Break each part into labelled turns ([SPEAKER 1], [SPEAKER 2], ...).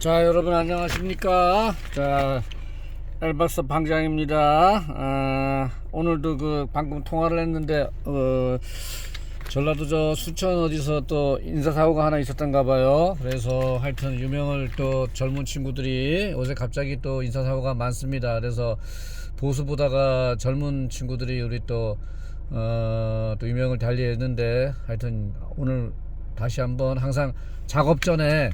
[SPEAKER 1] 자, 여러분 안녕하십니까. 자, 엘박스 방장입니다. 오늘도 방금 통화를 했는데 전라도 저 수천 어디서 또 인사사고가 하나 있었던가 봐요. 그래서 하여튼 유명을 또 젊은 친구들이 요새 갑자기 또 인사사고가 많습니다. 그래서 보수 보다가 젊은 친구들이 우리 또 유명을 달리했는데, 하여튼 오늘 다시 한번 항상 작업 전에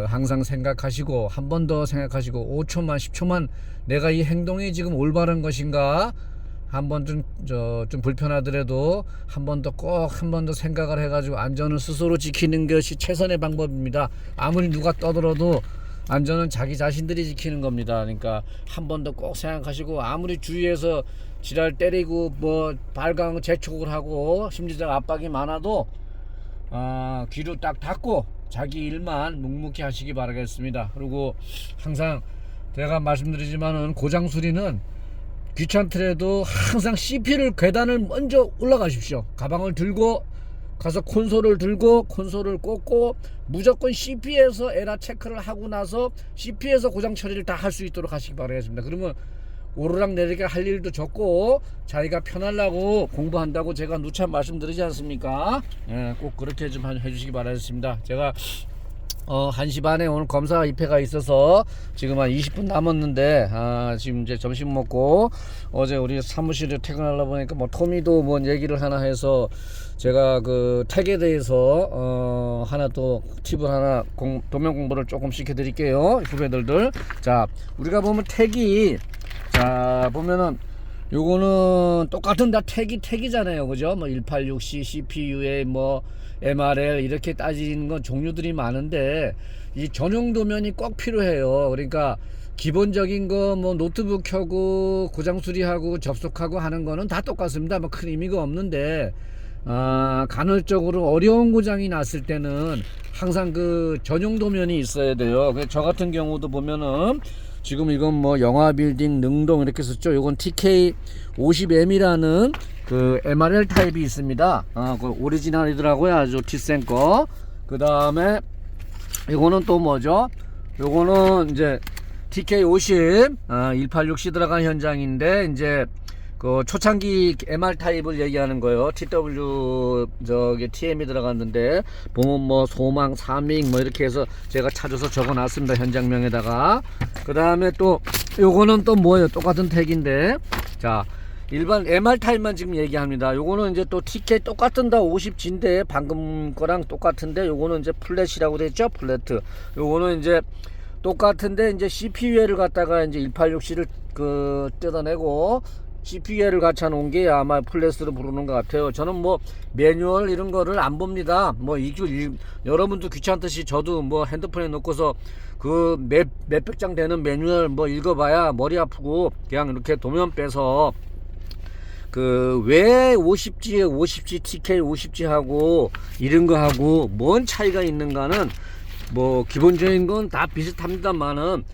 [SPEAKER 1] 항상 생각하시고, 한 번 더 생각하시고, 5초만 10초만 내가 이 행동이 지금 올바른 것인가, 한번 좀 불편하더라도 한 번 더 꼭 한 번 더 생각을 해가지고 안전을 스스로 지키는 것이 최선의 방법입니다. 아무리 누가 떠들어도 안전은 자기 자신들이 지키는 겁니다. 그러니까 한 번 더 꼭 생각하시고, 아무리 주위에서 지랄 때리고 뭐 발광 재촉을 하고 심리적 압박이 많아도 귀로 딱 닫고 자기 일만 묵묵히 하시기 바라겠습니다. 그리고 항상 제가 말씀드리지만은 고장 수리는 귀찮더라도 항상 CP를 계단을 먼저 올라가십시오. 가방을 들고 가서 콘솔을 들고 콘솔을 꽂고 무조건 CP에서 에라 체크를 하고 나서 CP에서 고장 처리를 다 할 수 있도록 하시기 바라겠습니다. 그러면 오르락 내리락 할 일도 적고 자기가 편하려고 공부한다고 제가 누차 말씀드리지 않습니까? 꼭 그렇게 좀 해주시기 바라겠습니다. 제가 1시 반에 오늘 검사 입회가 있어서 지금 한 20분 남았는데, 지금 이제 점심 먹고 어제 우리 사무실에 퇴근하려고 보니까 뭐 토미도 뭔 얘기를 하나 해서 제가 그 택에 대해서 하나 또 팁을 하나 도면 공부를 조금 시켜드릴게요, 후배들들. 자, 우리가 보면 택이, 자 보면은 요거는 똑같은 다 택이잖아요, 그죠? 뭐 186C, CPU에 뭐 MRL 이렇게 따지는 건 종류들이 많은데, 이 전용 도면이 꼭 필요해요. 그러니까 기본적인 거 뭐 노트북 켜고 고장 수리하고 접속하고 하는 거는 다 똑같습니다. 뭐 큰 의미가 없는데, 간헐적으로 어려운 고장이 났을 때는 항상 그 전용 도면이 있어야 돼요. 저 같은 경우도 보면은 지금 이건 뭐 영화 빌딩 능동 이렇게 썼죠. 이건 TK50M이라는 그 MRL 타입이 있습니다. 그 오리지널이더라고요. 아주 뒷센 거. 그 다음에 이거는 또 뭐죠? 요거는 이제 TK50 186C 들어간 현장인데, 이제 그 초창기 MR 타입을 얘기하는 거예요. TW TM이 들어갔는데 보면 뭐 소망, 사밍 뭐 이렇게 해서 제가 찾아서 적어놨습니다, 현장명에다가. 그 다음에 또 요거는 또 뭐예요? 똑같은 택인데, 자 일반 MR 타입만 지금 얘기합니다. 요거는 이제 또 TK 똑같은 다 50G인데 방금 거랑 똑같은데, 요거는 이제 플랫이라고 되죠, 플랫. 요거는 이제 똑같은데 이제 CPU를 갖다가 이제 186C를 뜯어내고 CPU를 갖춰 놓은 게 아마 플랫으로 부르는 것 같아요. 저는 뭐 매뉴얼 이런 거를 안 봅니다. 뭐 여러분도 귀찮듯이 저도 뭐 핸드폰에 놓고서 그 몇백 장 되는 매뉴얼 뭐 읽어봐야 머리 아프고, 그냥 이렇게 도면 빼서 그 왜 50G에 50G, TK 50G 하고 이런 거 하고 뭔 차이가 있는가는 뭐 기본적인 건 다 비슷합니다만은,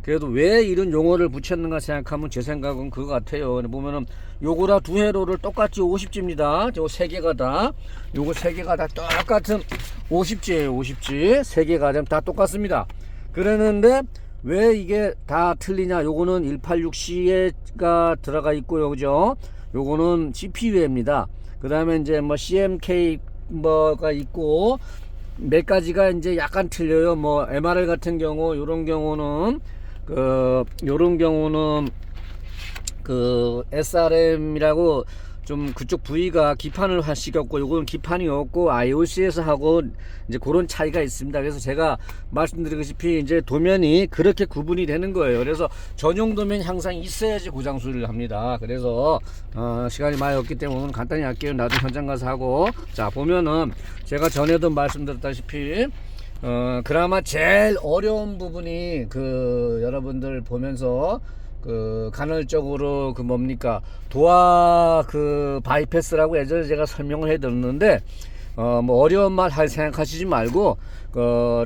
[SPEAKER 1] 그래도 왜 이런 용어를 붙였는가 생각하면 제 생각은 그거 같아요. 보면은 요거라 두 회로를 똑같이 50G입니다. 저 세 개가 다, 요거 세 개가 다 똑같은 50G예요. 50G 세 개가 다 똑같습니다. 그러는데 왜 이게 다 틀리냐? 요거는 186C가 들어가 있고요, 그죠? 요거는 CPU입니다. 그 다음에 이제 뭐 CMK 뭐가 있고 몇 가지가 이제 약간 틀려요. 뭐 MRL 같은 경우, 요런 경우는 그 SRM이라고 좀 그쪽 부위가 기판을 하시겠고, 요거는 기판이 없고 IOC에서 하고 이제 그런 차이가 있습니다. 그래서 제가 말씀드리다시피 이제 도면이 그렇게 구분이 되는 거예요. 그래서 전용 도면이 항상 있어야지 고장 수리를 합니다. 그래서 시간이 많이 없기 때문에 오늘 간단히 할게요. 나도 현장 가서 하고. 자 보면은 제가 전에도 말씀드렸다시피 그나마 제일 어려운 부분이 여러분들 보면서 간헐적으로 뭡니까, 도화 바이패스라고 예전에 제가 설명을 해드렸는데, 뭐 어려운 말 생각하시지 말고,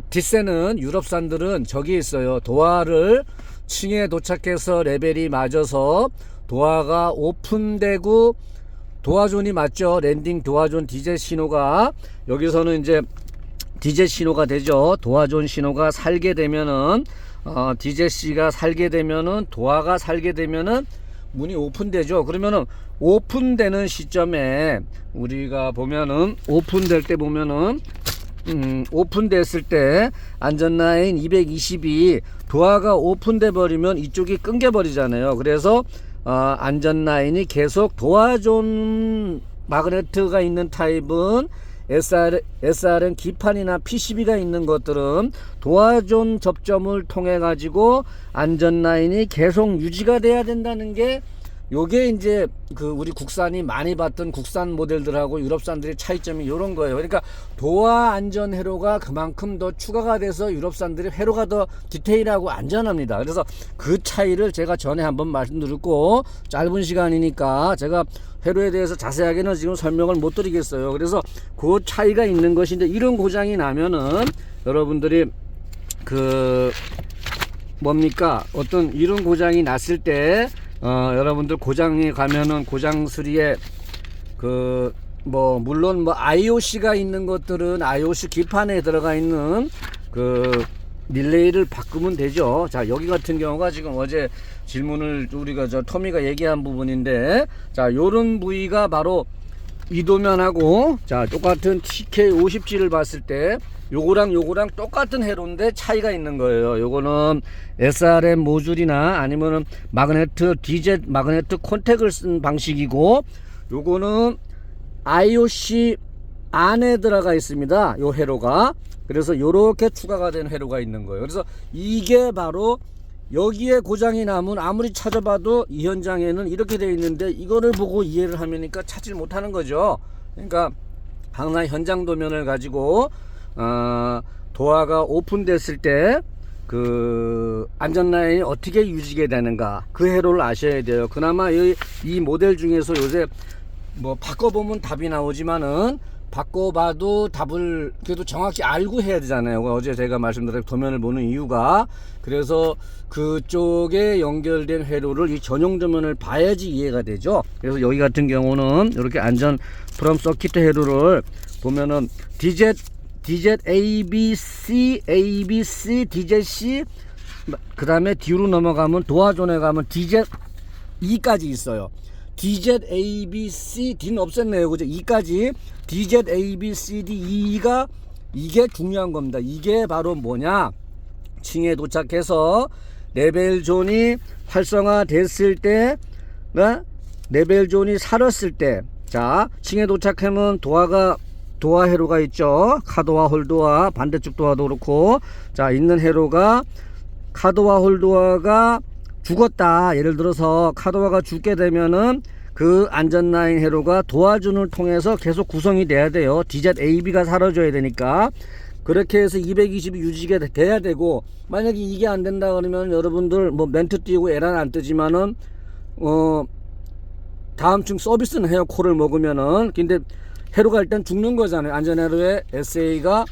[SPEAKER 1] 뒷세는 유럽산들은 저기 있어요. 도화를 층에 도착해서 레벨이 맞아서 도화가 오픈되고 도화존이 맞죠. 랜딩 도화존 디젤 신호가 여기서는 이제 디젯 신호가 되죠. 도화존 신호가 살게 되면은 디젯C가 살게 되면은 도화가 살게 되면은 문이 오픈되죠. 그러면은 오픈되는 시점에 우리가 보면은 오픈될 때 보면은 오픈됐을 때 안전라인 220이 도화가 오픈돼 버리면 이쪽이 끊겨 버리잖아요. 그래서 안전라인이 계속 도화존 마그네트가 있는 타입은 SRM 기판이나 PCB가 있는 것들은 도화존 접점을 통해 가지고 안전라인이 계속 유지가 돼야 된다는 게 요게 이제 우리 국산이 많이 봤던 국산 모델들하고 유럽산들의 차이점이 요런 거예요. 그러니까 도화 안전 회로가 그만큼 더 추가가 돼서 유럽산들의 회로가 더 디테일하고 안전합니다. 그래서 그 차이를 제가 전에 한번 말씀드렸고 짧은 시간이니까 제가 회로에 대해서 자세하게는 지금 설명을 못 드리겠어요. 그래서 그 차이가 있는 것인데 이런 고장이 나면은 여러분들이 뭡니까 어떤 이런 고장이 났을 때 여러분들 고장에 가면은 고장 수리에 물론 IOC가 있는 것들은 IOC 기판에 들어가 있는 릴레이를 바꾸면 되죠. 자, 여기 같은 경우가 지금 어제 질문을 우리가 토미가 얘기한 부분인데, 자, 요런 부위가 바로 이도면하고, 자, 똑같은 TK50G를 봤을 때, 요거랑 똑같은 회로인데 차이가 있는 거예요. 요거는 SRM 모듈이나 아니면은 디젯 마그네트 콘택을 쓴 방식이고, 요거는 IOC 안에 들어가 있습니다. 요 회로가. 그래서 요렇게 추가가 된 회로가 있는 거예요. 그래서 이게 바로 여기에 고장이 나면 아무리 찾아봐도 이 현장에는 이렇게 되어 있는데 이거를 보고 이해를 하면니까 찾질 못하는 거죠. 그러니까 항상 현장 도면을 가지고 도화가 오픈됐을 때 안전라인이 어떻게 유지가 되는가 그 회로를 아셔야 돼요. 그나마 이 모델 중에서 요새 바꿔보면 답이 나오지만은 바꿔봐도 답을 그래도 정확히 알고 해야 되잖아요. 어제 제가 말씀드린 도면을 보는 이유가 그래서 그쪽에 연결된 회로를 이 전용 도면을 봐야지 이해가 되죠. 그래서 여기 같은 경우는 이렇게 안전 프롬 서킷 회로를 보면은 디젯 ABC 디젯C 그 다음에 뒤로 넘어가면 도화존에 가면 디젯 E까지 있어요. 디젯 ABC D는 없앴네요. 그죠? E까지 디젯 ABCD E가 이게 중요한 겁니다. 이게 바로 뭐냐? 층에 도착해서 레벨 존이 활성화 됐을 때, 레벨 존이 살았을 때, 자, 층에 도착하면 도화 회로가 있죠. 카도화, 홀도화, 반대쪽 도화도 그렇고, 자, 있는 회로가 카도화, 홀도화가 죽었다. 예를 들어서 카도화가 죽게 되면은 그 안전라인 회로가 도화존을 통해서 계속 구성이 돼야 돼요. 디젯 AB가 사라져야 되니까. 그렇게 해서 220이 유지가 돼야 되고, 만약에 이게 안 된다 그러면 여러분들 멘트 띄우고 에란 안 뜨지만은 다음 층 서비스는 해요. 코를 먹으면은. 근데 회로가 일단 죽는 거잖아요. 안전회로에 SA가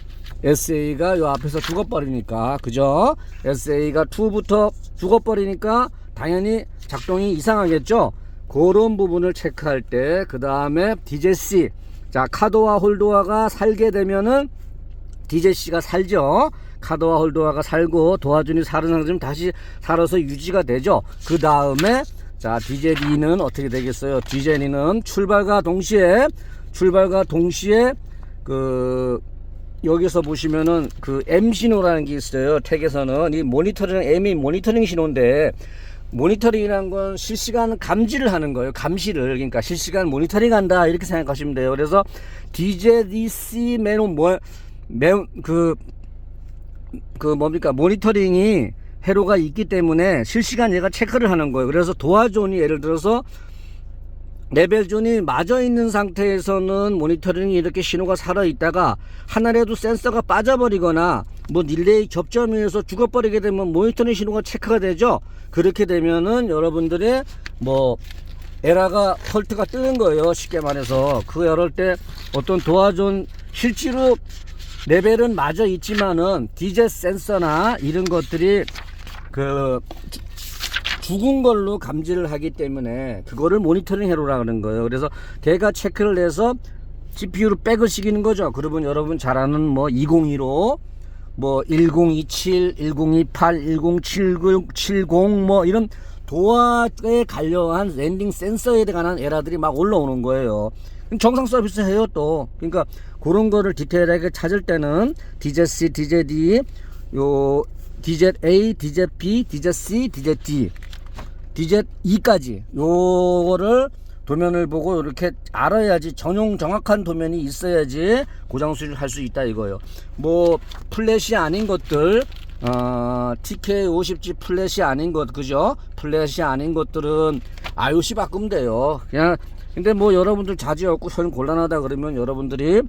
[SPEAKER 1] 요 앞에서 죽어버리니까. 그죠? SA가 2부터 죽어버리니까 당연히 작동이 이상하겠죠? 그런 부분을 체크할 때, 그 다음에 디젯C. 자, 카도화, 홀도화가 살게 되면은 디젯C가 살죠. 카도화, 홀도화가 살고 도화존이 사는 상태면 다시 살아서 유지가 되죠. 그 다음에 자, 디젯E는 어떻게 되겠어요? 디젯E는 출발과 동시에 여기서 보시면은 M 신호라는 게 있어요. 택에서는 이 모니터링, M이 모니터링 신호인데, 모니터링이란 건 실시간 감지를 하는 거예요. 감시를. 그러니까 실시간 모니터링 한다 이렇게 생각하시면 돼요. 그래서 DZDC 모니터링이 회로가 있기 때문에 실시간 얘가 체크를 하는 거예요. 그래서 도화존이 예를 들어서 레벨존이 맞아 있는 상태에서는 모니터링이 이렇게 신호가 살아 있다가 하나라도 센서가 빠져버리거나 릴레이 접점에서 죽어버리게 되면 모니터링 신호가 체크가 되죠. 그렇게 되면은 여러분들의 에러가 헐트가 뜨는 거예요. 쉽게 말해서 그럴 때 어떤 도화존 실제로 레벨은 맞아 있지만은 디젯 센서나 이런 것들이 죽은 걸로 감지를 하기 때문에 그거를 모니터링 회로라 그러는 거예요. 그래서 걔가 체크를 해서 CPU로 백을 시키는 거죠. 그러면 여러분 잘 아는 뭐 2015, 뭐 1027, 1028, 1070 뭐 이런 도화에 관련한 랜딩 센서에 관한 에러들이 막 올라오는 거예요. 정상 서비스 해요 또. 그러니까 그런 거를 디테일하게 찾을 때는 DZ-C, DZ-D, 요 DZ-A, DZ-B, DZ-C, DZ-D, DZ-E까지 요거를 도면을 보고 이렇게 알아야지, 전용 정확한 도면이 있어야지 고장 수리를 할 수 있다 이거예요. 뭐 플랫이 아닌 것들, TK50G 플랫이 아닌 것, 그죠? 플랫이 아닌 것들은 IOC 바꾸면 돼요. 그냥. 근데 뭐 여러분들 자지 없고 현 곤란하다 그러면 여러분들이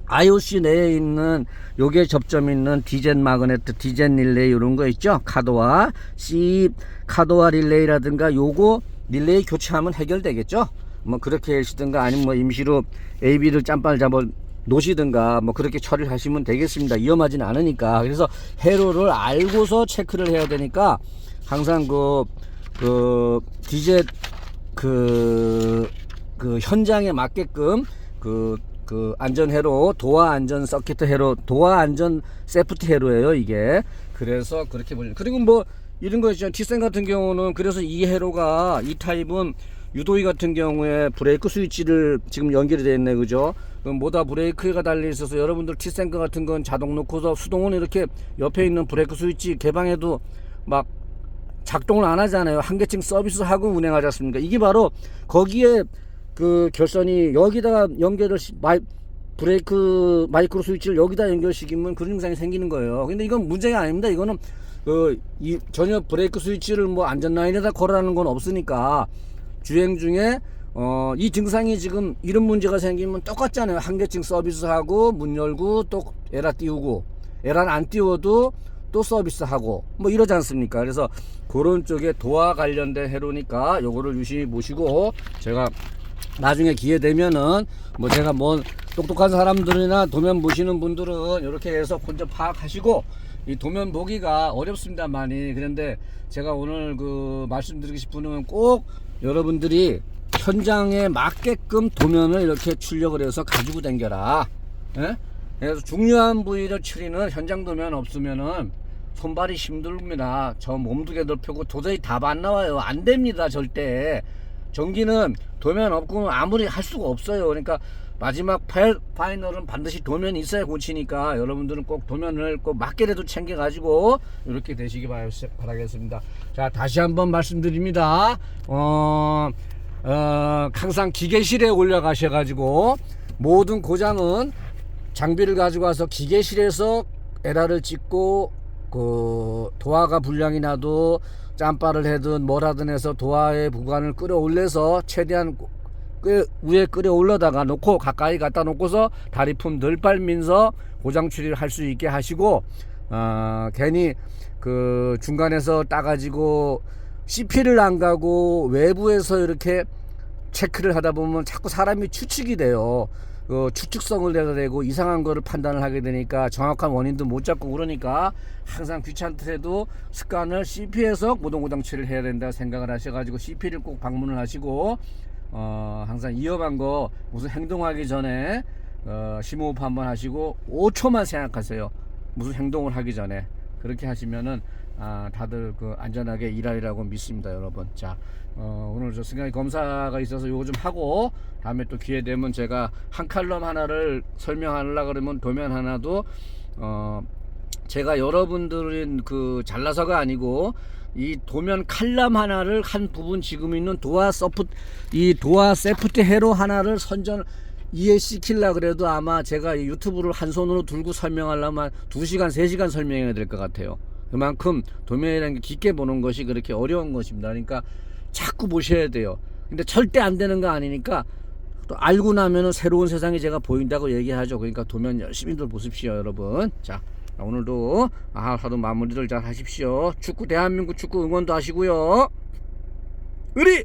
[SPEAKER 1] IOC 내에 있는 요게 접점 있는 디젠 마그네트, 디젠 릴레이 이런 거 있죠? 카도와 C 카도와 릴레이라든가 요거 릴레이 교체하면 해결되겠죠? 뭐 그렇게 하시든가 아니면 뭐 임시로 AB를 짬바를 잡아 놓으시든가 뭐 그렇게 처리를 하시면 되겠습니다. 위험하진 않으니까. 그래서 회로를 알고서 체크를 해야 되니까 항상 디젯 현장에 맞게끔 안전 회로, 도화 안전 서킷 회로, 도화 안전 세프티 회로예요 이게. 그래서 그렇게 보죠. 그리고 뭐 이런 거 있죠. T센 같은 경우는 그래서 이 회로가, 이 타입은 유도위 같은 경우에 브레이크 스위치를 지금 연결이 되어 있네, 그죠? 모다 브레이크가 달려 있어서 여러분들 T센 같은 건 자동 놓고서 수동은 이렇게 옆에 있는 브레이크 스위치 개방해도 막 작동을 안 하잖아요. 한계층 서비스하고 운행하지 않습니까? 이게 바로 거기에 그 결선이 여기다가 연결을 브레이크 마이크로 스위치를 여기다 연결시키면 그런 증상이 생기는 거예요. 근데 이건 문제가 아닙니다. 이거는 전혀 브레이크 스위치를 뭐 안전 라인에다 걸어라는 건 없으니까 주행 중에 이 증상이 지금 이런 문제가 생기면 똑같잖아요. 한계층 서비스하고 문 열고 또 에라 띄우고, 에라는 안 띄워도 또 서비스하고 뭐 이러지 않습니까? 그래서 그런 쪽에 도화 관련된 회로니까 요거를 유심히 보시고, 제가 나중에 기회 되면은 뭐 제가 뭐 똑똑한 사람들이나 도면 보시는 분들은 이렇게 해서 혼자 파악하시고, 이 도면 보기가 어렵습니다만이, 그런데 제가 오늘 말씀드리고 싶은 건 꼭 여러분들이 현장에 맞게끔 도면을 이렇게 출력을 해서 가지고 다녀라. 예? 그래서 중요한 부위를 추리는 현장 도면 없으면은 손발이 힘듭니다. 저 몸두개 넓히고 도저히 답 안 나와요. 안 됩니다. 절대. 전기는 도면 없고는 아무리 할 수가 없어요. 그러니까 마지막 파이널은 반드시 도면이 있어야 고치니까 여러분들은 꼭 도면을 꼭 맞게라도 챙겨 가지고 이렇게 되시기 바라겠습니다. 자, 다시 한번 말씀드립니다. 항상 기계실에 올려 가셔 가지고 모든 고장은 장비를 가지고 와서 기계실에서 에라를 찍고, 도화가 불량이 나도 짬바를 해든 뭘 하든 해서 도화의 구간을 끌어올려서 최대한 위에 끌어올려다가 놓고, 가까이 갖다 놓고서 다리품 덜 빨면서 고장 처리를 할 수 있게 하시고, 괜히 중간에서 따가지고 CP를 안 가고 외부에서 이렇게 체크를 하다 보면 자꾸 사람이 추측이 돼요. 추측성을 내야 되고 이상한 거를 판단을 하게 되니까 정확한 원인도 못 잡고, 그러니까 항상 귀찮더라도 습관을 CP에서 고동고장 처리를 해야 된다 생각을 하셔가지고 CP를 꼭 방문을 하시고, 항상 위험한 거 무슨 행동하기 전에 심호흡 한번 하시고 5초만 생각하세요. 무슨 행동을 하기 전에. 그렇게 하시면은 다들 안전하게 일하리라고 믿습니다, 여러분. 자, 오늘 저 승강기 검사가 있어서 요거 좀 하고, 다음에 또 기회 되면 제가 한 칼럼 하나를 설명하려고 그러면 도면 하나도 제가 여러분들은 잘나서가 아니고 이 도면 칼럼 하나를 한 부분 지금 있는 도화 세프티 회로 하나를 이해시키려 그래도 아마 제가 유튜브를 한 손으로 들고 설명하려면 2시간 3시간 설명해야 될 것 같아요. 그만큼 도면이라는 게 깊게 보는 것이 그렇게 어려운 것입니다. 그러니까 자꾸 보셔야 돼요. 근데 절대 안 되는 거 아니니까 또 알고 나면은 새로운 세상이 제가 보인다고 얘기하죠. 그러니까 도면 열심히들 보십시오, 여러분. 자, 오늘도 하루 마무리를 잘 하십시오. 대한민국 축구 응원도 하시고요. 의리!